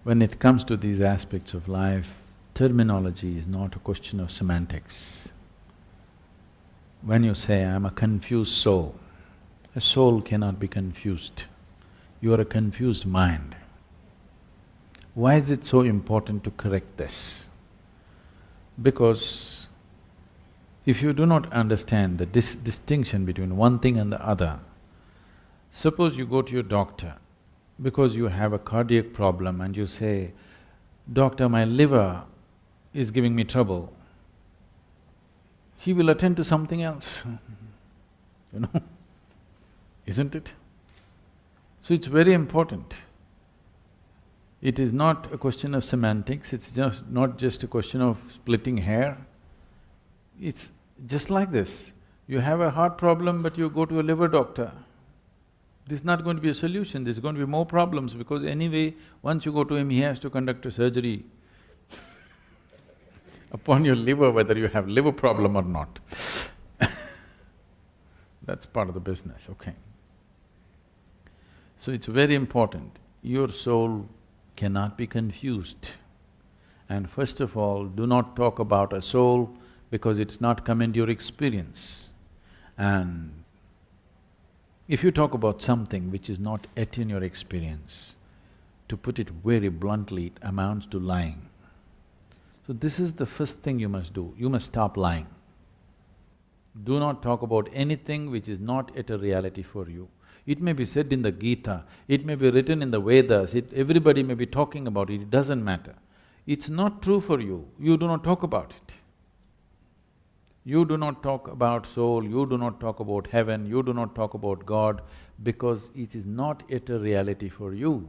When it comes to these aspects of life, terminology is not a question of semantics. When you say, I'm a confused soul, a soul cannot be confused. You are a confused mind. Why is it so important to correct this? Because if you do not understand the distinction between one thing and the other, suppose you go to your doctor because you have a cardiac problem and you say, "Doctor, my liver is giving me trouble." He will attend to something else, you know, isn't it? So it's very important. It is not a question of semantics, it's just not just a question of splitting hair. It's just like this. You have a heart problem but you go to a liver doctor. This is not going to be a solution, there's going to be more problems because anyway, once you go to him, he has to conduct a surgery upon your liver, whether you have liver problem or not. That's part of the business, okay. So it's very important, your soul cannot be confused. And first of all, do not talk about a soul because it's not come into your experience. And if you talk about something which is not yet in your experience, to put it very bluntly, it amounts to lying. So this is the first thing you must do, you must stop lying. Do not talk about anything which is not yet a reality for you. It may be said in the Gita, it may be written in the Vedas, everybody may be talking about it, it doesn't matter. It's not true for you, you do not talk about it. You do not talk about soul, you do not talk about heaven, you do not talk about God because it is not yet a reality for you.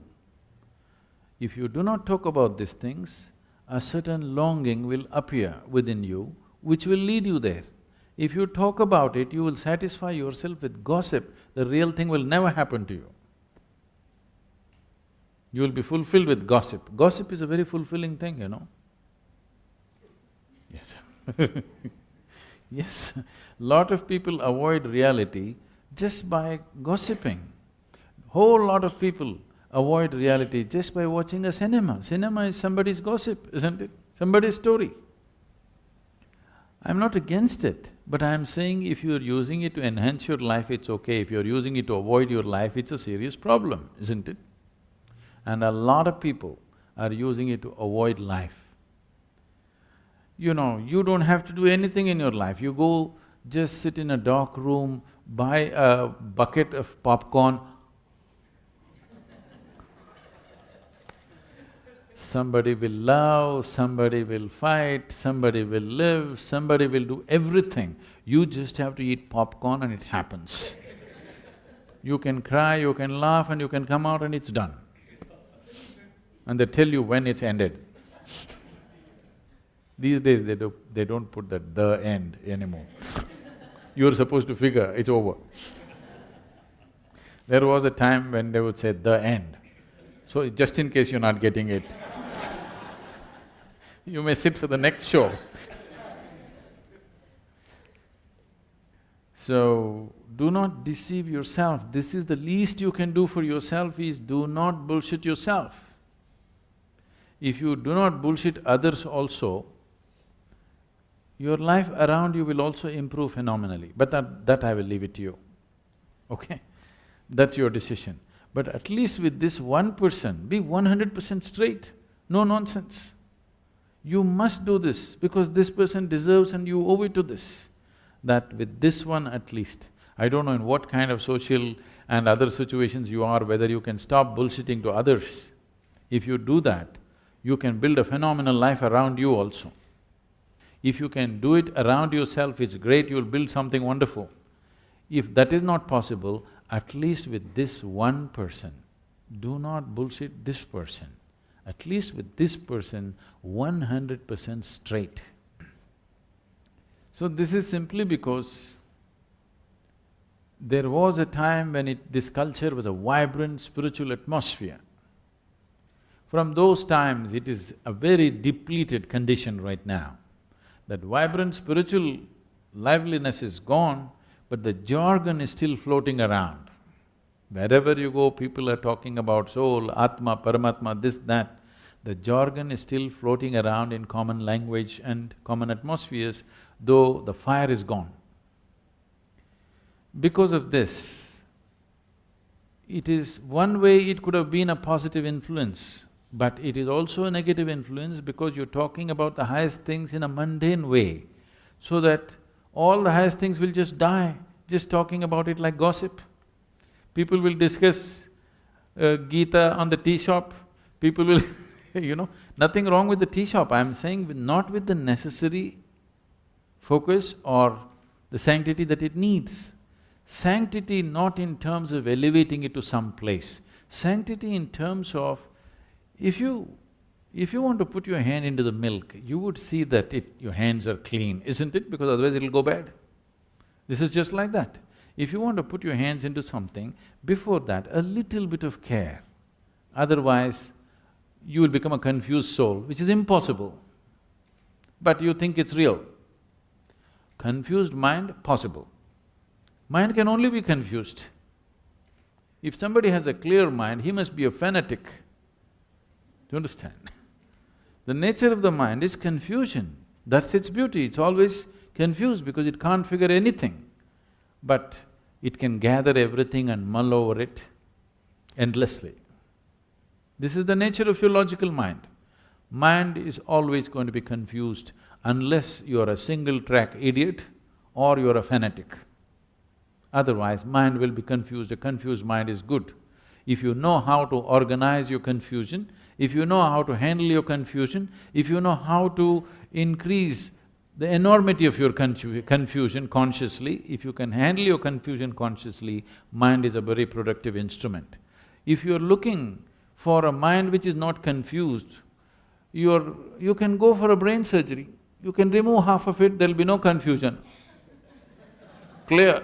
If you do not talk about these things, a certain longing will appear within you which will lead you there. If you talk about it, you will satisfy yourself with gossip, the real thing will never happen to you. You will be fulfilled with gossip. Gossip is a very fulfilling thing, you know. Yes. Yes, lot of people avoid reality just by gossiping. Whole lot of people avoid reality just by watching a cinema. Cinema is somebody's gossip, isn't it? Somebody's story. I'm not against it, but I'm saying if you're using it to enhance your life, it's okay. If you're using it to avoid your life, it's a serious problem, isn't it? And a lot of people are using it to avoid life. You know, you don't have to do anything in your life. You go just sit in a dark room, buy a bucket of popcorn. Somebody will love, somebody will fight, somebody will live, somebody will do everything. You just have to eat popcorn and it happens. You can cry, you can laugh and you can come out and it's done. And they tell you when it's ended. These days they don't put that "the end" anymore. You're supposed to figure, it's over. There was a time when they would say "the end." So just in case you're not getting it, you may sit for the next show. So, do not deceive yourself. This is the least you can do for yourself is do not bullshit yourself. If you do not bullshit others also, your life around you will also improve phenomenally, but that I will leave it to you, okay? That's your decision. But at least with this one person, be 100% straight, no nonsense. You must do this because this person deserves and you owe it to this. That with this one at least, I don't know in what kind of social and other situations you are, whether you can stop bullshitting to others. If you do that, you can build a phenomenal life around you also. If you can do it around yourself, it's great, you'll build something wonderful. If that is not possible, at least with this one person, do not bullshit this person. At least with this person, 100% straight. So this is simply because there was a time when this culture was a vibrant spiritual atmosphere. From those times, it is a very depleted condition right now. That vibrant spiritual liveliness is gone, but the jargon is still floating around. Wherever you go, people are talking about soul, Atma, Paramatma, this, that. The jargon is still floating around in common language and common atmospheres, though the fire is gone. Because of this, it is one way it could have been a positive influence, but it is also a negative influence because you're talking about the highest things in a mundane way, so that all the highest things will just die, just talking about it like gossip. People will discuss Gita on the tea shop, people will nothing wrong with the tea shop, I'm saying not with the necessary focus or the sanctity that it needs. Sanctity not in terms of elevating it to some place, sanctity in terms of if you want to put your hand into the milk, you would see that your hands are clean, isn't it? Because otherwise it'll go bad. This is just like that. If you want to put your hands into something, before that, a little bit of care. Otherwise, you will become a confused soul, which is impossible. But you think it's real. Confused mind, possible. Mind can only be confused. If somebody has a clear mind, he must be a fanatic. Do you understand? The nature of the mind is confusion. That's its beauty, it's always confused because it can't figure anything. But it can gather everything and mull over it endlessly. This is the nature of your logical mind. Mind is always going to be confused unless you are a single-track idiot or you are a fanatic. Otherwise, mind will be confused. A confused mind is good. If you know how to organize your confusion, if you know how to handle your confusion, if you know how to increase the enormity of your confusion consciously, if you can handle your confusion consciously, mind is a very productive instrument. If you're looking for a mind which is not confused, you can go for a brain surgery. You can remove half of it, there'll be no confusion. Clear.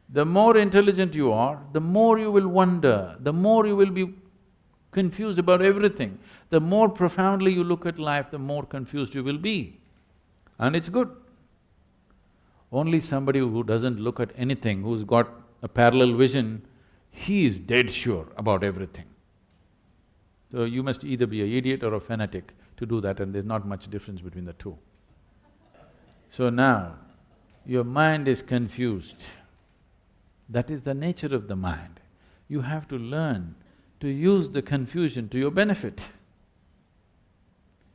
The more intelligent you are, the more you will wonder, the more you will be confused about everything. The more profoundly you look at life, the more confused you will be. And it's good. Only somebody who doesn't look at anything, who's got a parallel vision, he is dead sure about everything. So you must either be an idiot or a fanatic to do that, and there's not much difference between the two. So now, your mind is confused. That is the nature of the mind. You have to learn to use the confusion to your benefit.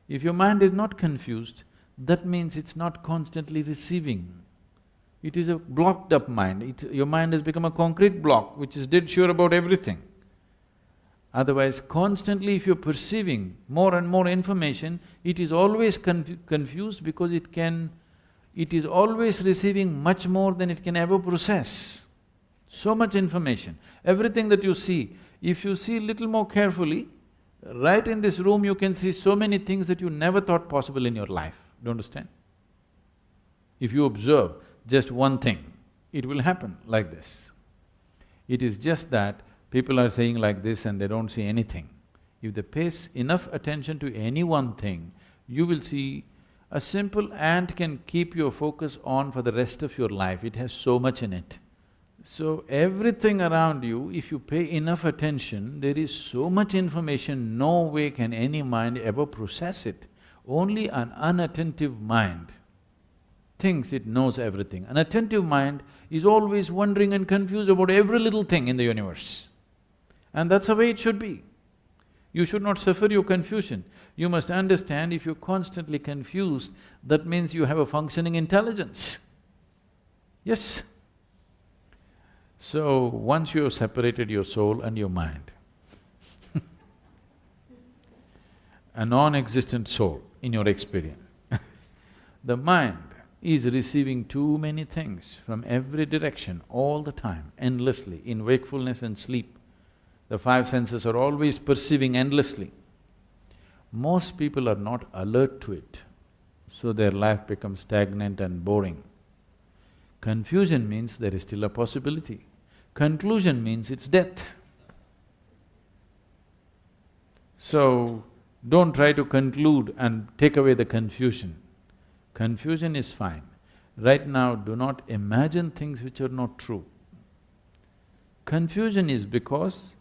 If your mind is not confused, that means it's not constantly receiving. It is a blocked up mind, your mind has become a concrete block which is dead sure about everything. Otherwise, constantly if you're perceiving more and more information, it is always confused because it is always receiving much more than it can ever process. So much information, everything that you see, if you see little more carefully, right in this room you can see so many things that you never thought possible in your life, do you understand? If you observe just one thing, it will happen like this. It is just that people are saying like this and they don't see anything. If they pay enough attention to any one thing, you will see a simple ant can keep your focus on for the rest of your life, it has so much in it. So everything around you, if you pay enough attention, there is so much information, no way can any mind ever process it. Only an unattentive mind thinks it knows everything. An attentive mind is always wondering and confused about every little thing in the universe. And that's the way it should be. You should not suffer your confusion. You must understand if you're constantly confused, that means you have a functioning intelligence. Yes. So, once you have separated your soul and your mind, a non-existent soul in your experience, the mind is receiving too many things from every direction all the time, endlessly, in wakefulness and sleep. The five senses are always perceiving endlessly. Most people are not alert to it, so their life becomes stagnant and boring. Confusion means there is still a possibility. Conclusion means it's death. So, don't try to conclude and take away the confusion. Confusion is fine. Right now, do not imagine things which are not true. Confusion is because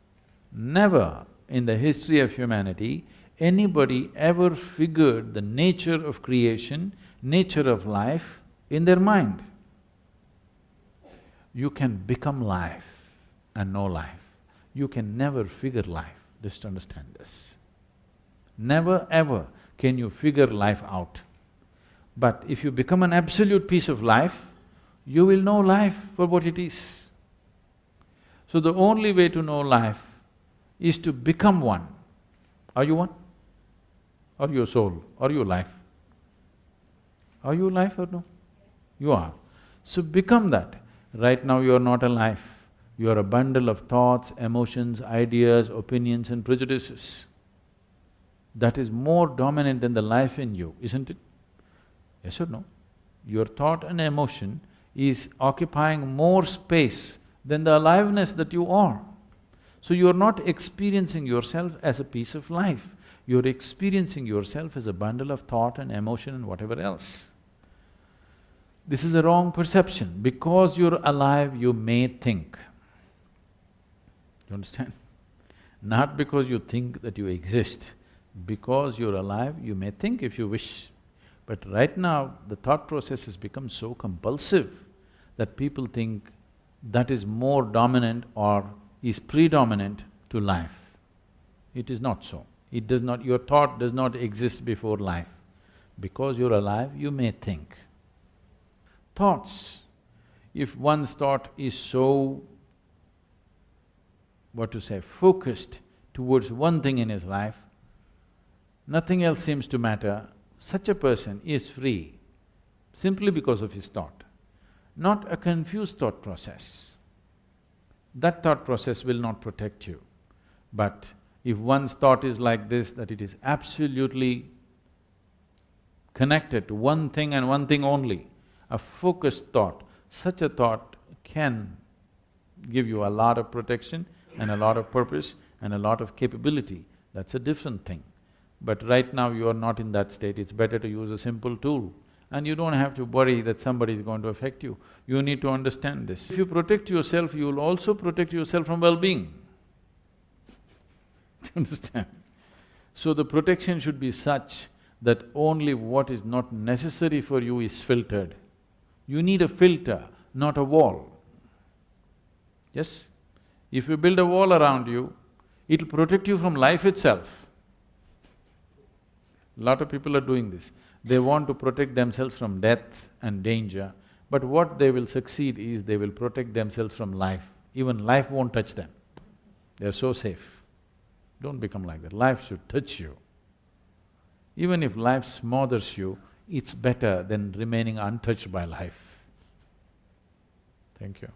never in the history of humanity, anybody ever figured the nature of creation, nature of life in their mind. You can become life and know life. You can never figure life, just understand this. Never ever can you figure life out. But if you become an absolute piece of life, you will know life for what it is. So the only way to know life is to become one. Are you one? Are you a soul? Are you life? Are you life or no? You are. So become that. Right now you are not a life. You are a bundle of thoughts, emotions, ideas, opinions and prejudices. That is more dominant than the life in you, isn't it? Yes or no? Your thought and emotion is occupying more space than the aliveness that you are. So you are not experiencing yourself as a piece of life, you are experiencing yourself as a bundle of thought and emotion and whatever else. This is a wrong perception. Because you're alive, you may think. You understand? Not because you think that you exist. Because you're alive, you may think if you wish. But right now, the thought process has become so compulsive that people think that is more dominant or is predominant to life. It is not so. It does not… your thought does not exist before life. Because you're alive, you may think. Thoughts, if one's thought is so, focused towards one thing in his life, nothing else seems to matter, such a person is free simply because of his thought, not a confused thought process. That thought process will not protect you. But if one's thought is like this, that it is absolutely connected to one thing and one thing only, a focused thought, such a thought can give you a lot of protection and a lot of purpose and a lot of capability. That's a different thing. But right now you are not in that state, it's better to use a simple tool. And you don't have to worry that somebody is going to affect you. You need to understand this. If you protect yourself, you will also protect yourself from well-being. Understand? So the protection should be such that only what is not necessary for you is filtered. You need a filter, not a wall. Yes? If you build a wall around you, it'll protect you from life itself. Lot of people are doing this. They want to protect themselves from death and danger, but what they will succeed is they will protect themselves from life. Even life won't touch them. They're so safe. Don't become like that. Life should touch you. Even if life smothers you, it's better than remaining untouched by life. Thank you.